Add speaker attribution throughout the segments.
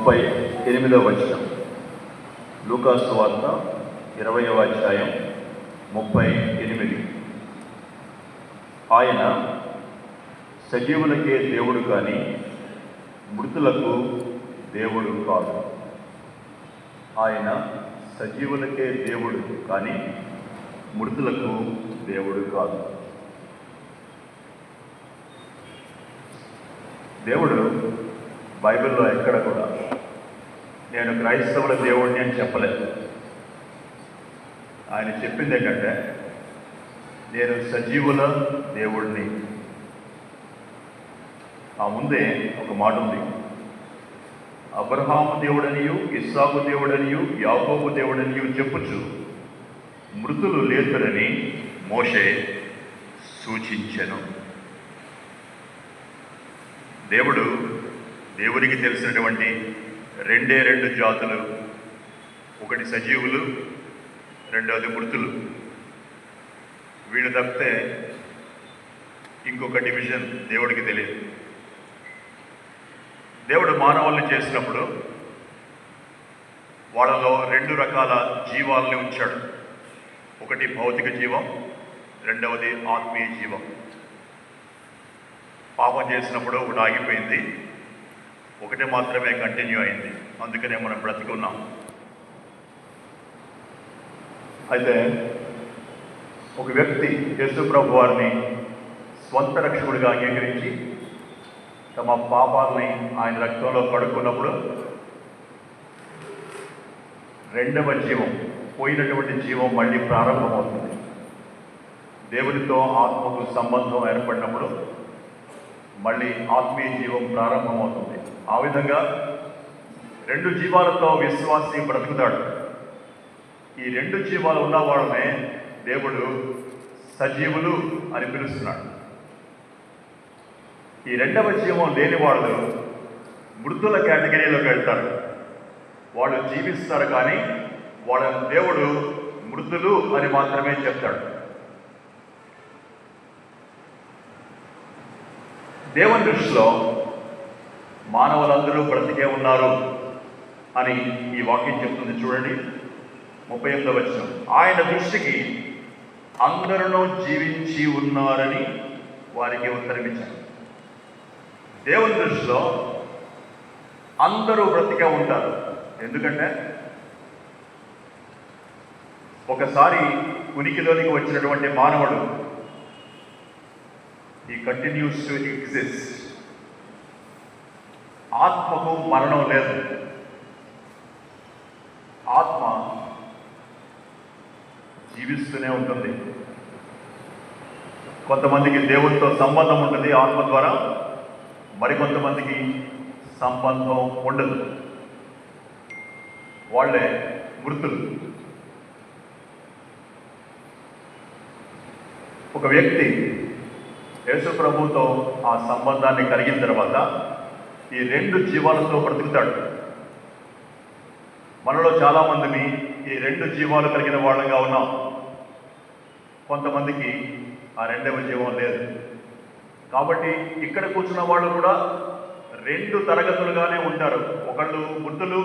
Speaker 1: 38వ వచనం. లూకాసు వార్త 20వ అధ్యాయం 38. ఆయన సజీవులకే దేవుడు కానీ మృతులకు దేవుడు కాదు. ఆయన సజీవులకే దేవుడు కానీ మృతులకు దేవుడు కాదు. దేవుడు బైబిల్లో ఎక్కడ కూడా నేను క్రైస్తవుల దేవుడిని అని చెప్పలేదు. ఆయన చెప్పింది ఏంటంటే నేను సజీవుల దేవుడిని. ఆ ముందే ఒక మాట ఉంది, అబ్రహాము దేవుడనియు ఇస్సాకు దేవుడనియు యాకోబు దేవుడనియు చెప్పుచు మృతులు లేతురని మోషే సూచించెను. దేవునికి తెలిసినటువంటి రెండు జాతులు, ఒకటి సజీవులు, రెండవది మృతులు. వీళ్ళు తప్పితే ఇంకొక డివిజన్ దేవుడికి తెలియదు. దేవుడు మానవుల్ని చేసినప్పుడు వాళ్ళలో 2 రకాల జీవాలని ఉంచాడు. ఒకటి భౌతిక జీవం, రెండవది ఆత్మీయ జీవం. పాపం చేసినప్పుడు ఒకటి ఆగిపోయింది, ఒకటి మాత్రమే కంటిన్యూ అయింది. అందుకనే మనం బ్రతికున్నాం. అయితే ఒక వ్యక్తి యేసు ప్రభు వారిని స్వంత రక్షకుడిగా అంగీకరించి తమ పాపాలని ఆయన రక్తంలో కడుక్కున్నప్పుడు రెండవ జీవం, పోయినటువంటి జీవం మళ్ళీ ప్రారంభమవుతుంది. దేవునితో ఆత్మకు సంబంధం ఏర్పడినప్పుడు మళ్ళీ ఆత్మీయ జీవం ప్రారంభమవుతుంది. ఆ విధంగా 2 జీవాలతో విశ్వాసి బ్రతుకుతాడు. ఈ 2 జీవాలు ఉన్నవాళ్ళనే దేవుడు సజీవులు అని పిలుస్తున్నాడు. ఈ రెండవ జీవం లేని వాళ్ళు మృతుల కేటగిరీలోకి వెళ్తారు. వాళ్ళు జీవిస్తారు కానీ వాళ్ళని దేవుడు మృతులు అని మాత్రమే చెప్తాడు. దేవుని దృష్టిలో మానవులందరూ బ్రతికే ఉన్నారు అని ఈ వాక్యం చెప్తుంది. చూడండి 38వ వచనం. ఆయన దృష్టికి అందరూ జీవించి ఉన్నారని వారికి ఉత్తరమిచ్చారు. దేవుని దృష్టిలో అందరూ బ్రతికే ఉంటారు. ఎందుకంటే ఒకసారి ఉనికిలోనికి వచ్చినటువంటి మానవుడు he continues to exist. ఆత్మకు మరణం లేదు. ఆత్మ జీవిస్తూనే ఉంటుంది. కొంతమందికి దేవునితో సంబంధం ఉంటుంది ఆత్మ ద్వారా, మరికొంతమందికి సంబంధం ఉండదు. వాళ్ళే మృతులు. ఒక వ్యక్తి యేసు ప్రభుతో ఆ సంబంధాన్ని కలిగిన తర్వాత ఈ 2 జీవాలతో బ్రతుకుతాడు. మనలో చాలామందిని ఈ 2 జీవాలు కలిగిన వాళ్ళంగా ఉన్నాం. కొంతమందికి ఆ రెండవ జీవం లేదు. కాబట్టి ఇక్కడ కూర్చున్న వాళ్ళు కూడా 2 తరగతులుగానే ఉంటారు. ఒకళ్ళు మృతులు,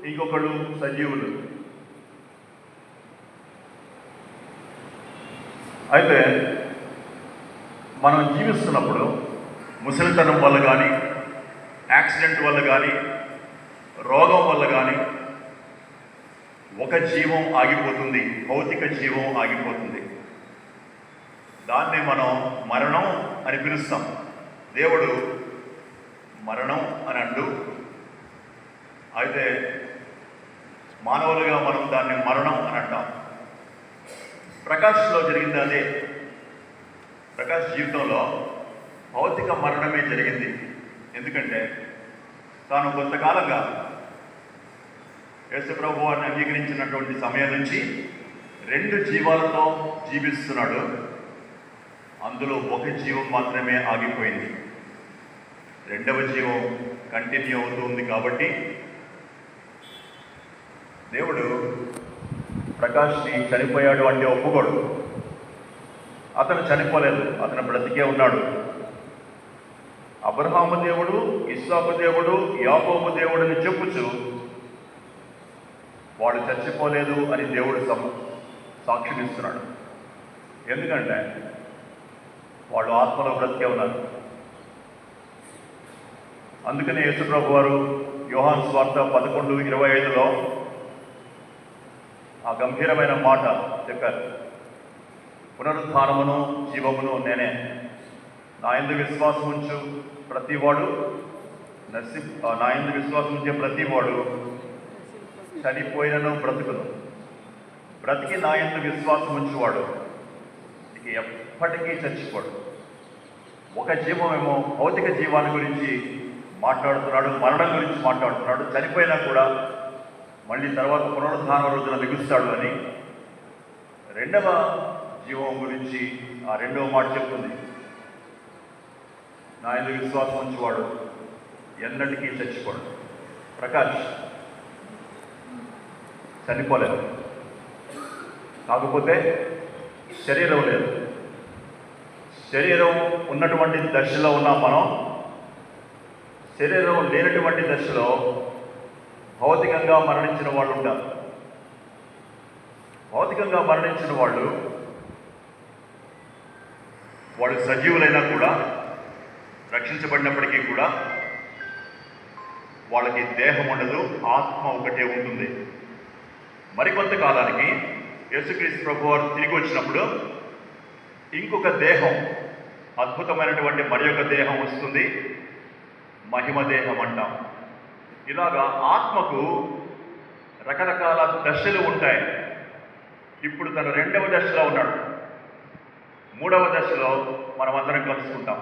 Speaker 1: ఇంకొకళ్ళు సజీవులు. అయితే మనం జీవిస్తున్నప్పుడు ముసలితనం వల్ల కానీ, యాక్సిడెంట్ వల్ల కానీ, రోగం వల్ల కానీ ఒక జీవం ఆగిపోతుంది, భౌతిక జీవం ఆగిపోతుంది. దాన్ని మనం మరణం అని పిలుస్తాం. దేవుడు మరణం అని అంటూ, అయితే మానవులుగా మనం దాన్ని మరణం అని అంటాం. ప్రకాష్లో జరిగింది అదే. ప్రకాష్ జీవితంలో భౌతిక మరణమే జరిగింది. ఎందుకంటే తాను కొంతకాలంగా యేసు ప్రభు వారిని అంగీకరించినటువంటి సమయం నుంచి 2 జీవాలతో జీవిస్తున్నాడు. అందులో ఒక జీవం మాత్రమే ఆగిపోయింది. రెండవ జీవం కంటిన్యూ అవుతుంది. కాబట్టి దేవుడు ప్రకాష్ని చనిపోయాడు అంటే ఒప్పుకోడు. అతను చనిపోలేదు, అతను బ్రతికే ఉన్నాడు. అబ్రహాము దేవుడు, ఇస్సాకు దేవుడు, యాకోబు దేవుడు అని చెప్పుచు వాడు చచ్చిపోలేదు అని దేవుడు సాక్షినిస్తున్నాడు. ఎందుకంటే వాళ్ళు ఆత్మలో బ్రతికే ఉన్నారు. అందుకనే యేసుప్రభు వారు యోహాను సువార్త 11:25లో ఆ గంభీరమైన మాట చెప్పారు. పునరుద్ధానమును జీవమును నేనే, నా యందు విశ్వాసం ఉంచు ప్రతివాడు నా యందు విశ్వాసం ఉంచే ప్రతివాడు చనిపోయినను బ్రతుకును, బ్రతికి నా యందు విశ్వాసం ఉంచువాడు ఇక ఎప్పటికీ చచ్చిపోడు. ఒక జీవమేమో భౌతిక జీవాన్ని గురించి మాట్లాడుతున్నాడు, మరణం గురించి మాట్లాడుతున్నాడు, చనిపోయినా కూడా మళ్ళీ తర్వాత పునరుద్ధాన రోజున లెగుస్తాడు అని రెండవ జీవం గురించి ఆ రెండవ మాట చెప్తుంది. నా యందు విశ్వాసం ఉంచేవాడు ఎన్నటికీ చచ్చిపోడు. ప్రకాష్ చనిపోలేదు, కాకపోతే శరీరం లేదు. శరీరం ఉన్నటువంటి దశలో ఉన్నాం మనం. శరీరం లేనటువంటి దశలో భౌతికంగా మరణించిన వాళ్ళు ఉంటారు. భౌతికంగా మరణించిన వాళ్ళు సజీవులైనా కూడా, రక్షించబడినప్పటికీ కూడా వాళ్ళకి దేహం ఉండదు, ఆత్మ ఒకటే ఉంటుంది. మరికొంతకాలానికి యేసుక్రీస్తు ప్రభువారు తిరిగి వచ్చినప్పుడు ఇంకొక దేహం, అద్భుతమైనటువంటి మరి యొక్క దేహం వస్తుంది, మహిమ దేహం అంటాం. ఇలాగా ఆత్మకు రకరకాల దశలు ఉంటాయి. ఇప్పుడు తను రెండవ దశలో ఉన్నాడు. మూడవ దశలో మనమందరం కలుసుకుంటాం.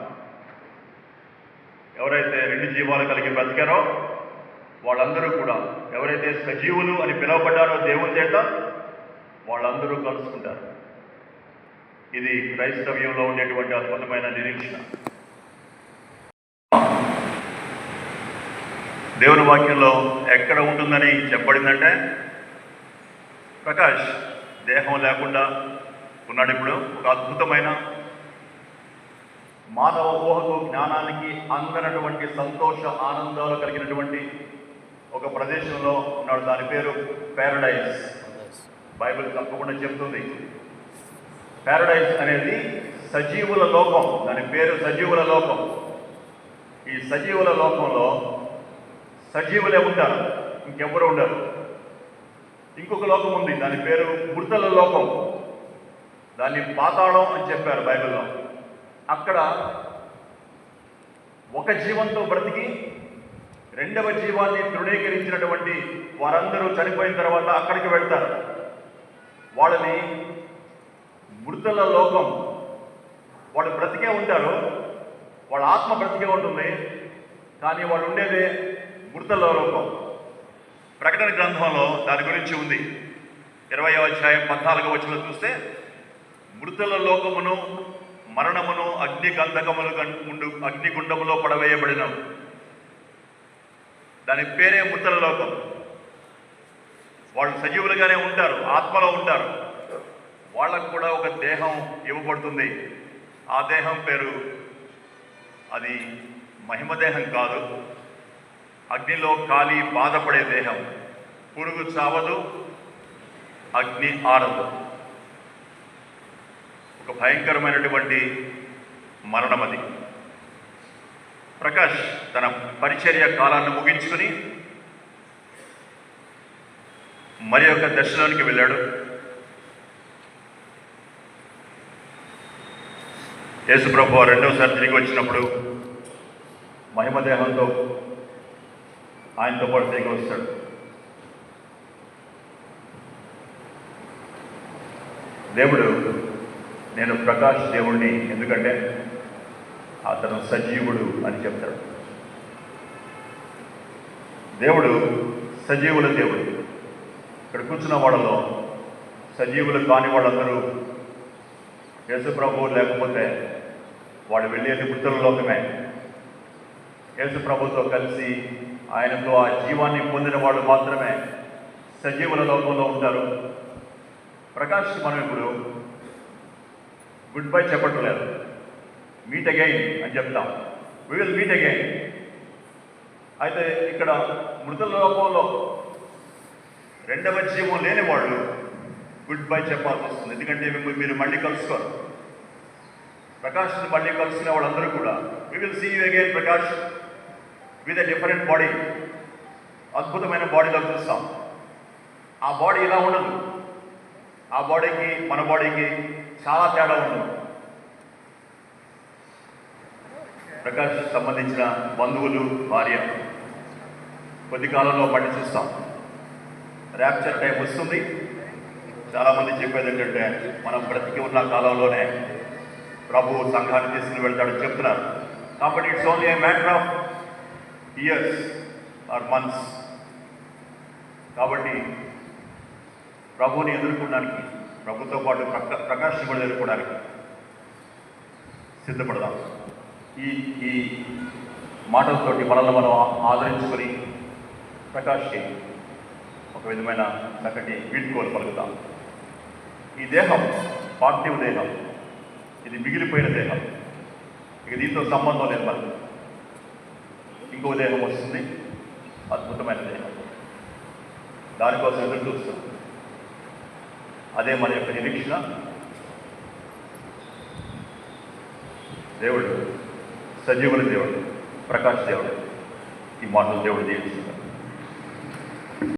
Speaker 1: ఎవరైతే రెండు జీవాలు కలిగి బ్రతికారో వాళ్ళందరూ కూడా, ఎవరైతే సజీవులు అని పిలువబడ్డారో దేవుని చేత, వాళ్ళందరూ కలుసుకుంటారు. ఇది క్రైస్తవ్యంలో ఉండేటువంటి అద్భుతమైన నిరీక్షణ. దేవుని వాక్యంలో ఎక్కడ ఉంటుందని చెప్పబడిందంటే, ప్రకాష్ దేహం లేకుండా ఉన్నాడు. ఇప్పుడు ఒక అద్భుతమైన మానవ ఊహకు, జ్ఞానానికి అందనటువంటి సంతోష ఆనందాలు కలిగినటువంటి ఒక ప్రదేశంలో ఉన్నాడు. దాని పేరు ప్యారడైజ్. బైబిల్ తప్పకుండా చెప్తుంది. ప్యారడైజ్ అనేది సజీవుల లోకం. దాని పేరు సజీవుల లోకం. ఈ సజీవుల లోకంలో సజీవులే ఉంటారు, ఇంకెవరు ఉండరు. ఇంకొక లోకం ఉంది, దాని పేరు మృతుల లోకం. దాన్ని పాతాళం అని చెప్పారు బైబిల్లో. అక్కడ ఒక జీవంతో బ్రతికి రెండవ జీవాన్ని తృణీకరించినటువంటి వారందరూ చనిపోయిన తర్వాత అక్కడికి వెళ్తారు. వాళ్ళని మృతుల లోకం. వాళ్ళు బ్రతికే ఉంటారు, వాళ్ళ ఆత్మ బ్రతికే ఉంటుంది, కానీ వాళ్ళు ఉండేదే మృతుల లోకం. ప్రకటన గ్రంథంలో దాని గురించి ఉంది. 20వ అధ్యాయం 14వ వచనంలో చూస్తే, మృతుల లోకమును మరణమును అగ్నిగుండములో పడవేయబడిన, దాని పేరే మృతుల లోకం. వాళ్ళు సజీవులుగానే ఉంటారు, ఆత్మలో ఉంటారు. వాళ్ళకు కూడా ఒక దేహం ఇవ్వబడుతుంది. ఆ దేహం పేరు, అది మహిమ దేహం కాదు, అగ్నిలో కాలి బాధపడే దేహం. పురుగు చావదు, అగ్ని ఆరదు. ఒక భయంకరమైనటువంటి మరణం అది. ప్రకాష్ తన పరిచర్య కాలాన్ని ముగించుకుని మరి ఒక దర్శనానికి వెళ్ళాడు. యేసుప్రభు రెండవసారి తిరిగి వచ్చినప్పుడు మహిమదేహంతో ఆయనతో పాటు తిరిగి వస్తాడు. దేవుడు, నేను ప్రకాష్ దేవుణ్ణి, ఎందుకంటే అతను సజీవుడు అని చెప్తాడు. దేవుడు సజీవుల దేవుడు. ఇక్కడ కూర్చున్న వాళ్ళలో సజీవులు కాని వాళ్ళందరూ యేసుప్రభువు లేకపోతే వాడు వెళ్ళేది మృతుల లోకమే. యేసుప్రభుతో కలిసి ఆయనతో ఆ జీవాన్ని పొందిన వాళ్ళు మాత్రమే సజీవుల లోకంలో ఉంటారు. ప్రకాష్ మనం ఇప్పుడు గుడ్ బై చెప్పట్లేదు, మీట్ అగైన్ అని చెప్తాం. We will meet again. అయితే ఇక్కడ మృతుల లోకంలో రెండవ జీవం లేని వాళ్ళు గుడ్ బై చెప్పాల్సి వస్తుంది. ఎందుకంటే మీరు మళ్ళీ కలుసుకోరు. ప్రకాష్ని మళ్ళీ కలుసుకునే వాళ్ళందరూ కూడా we will see you again Prakash with a different body. అద్భుతమైన బాడీలో చూస్తాం. ఆ బాడీ ఇలా ఉండదు. ఆ బాడీకి మన బాడీకి చాలా తేడా ఉండదు. ప్రకాష్ సంబంధించిన బంధువులు, భార్య కొద్ది కాలంలో మళ్ళీ చూస్తాం. ర్యాప్చర్ టైం వస్తుంది. చాలామంది చెప్పేది ఏంటంటే మనం బ్రతికి ఉన్న కాలంలోనే ప్రభు సంఘాన్ని తీసుకుని వెళ్తాడని చెప్తున్నారు. కాబట్టి it's only A matter of years or months. కాబట్టి ప్రభువుని ఎదుర్కోవడానికి, ప్రభుతో పాటు ప్రకాష్ని కూడా ఎదుర్కోవడానికి సిద్ధపడదాం. ఈ మాటలతోటి మనల్ని మనం ఆదరించుకొని ప్రకాష్కి ఒక విధమైన చక్కటి వీడ్కోలు పలుకుతాం. ఈ దేహం పార్థివ దేహం, ఇది మిగిలిపోయిన దేహం. ఇక దీంతో సంబంధం లేదు. మనకు ఇంకో దేహం వస్తుంది, అద్భుతమైన దేహం. దానికోసం ఎదురు చూస్తాం. అదే మన యొక్క నిరీక్షణ. దేవుడు సజీవుల దేవుడు, ప్రకాష్ దేవుడు. ఈ మాటలు దేవుడు దీవిస్తున్నారు.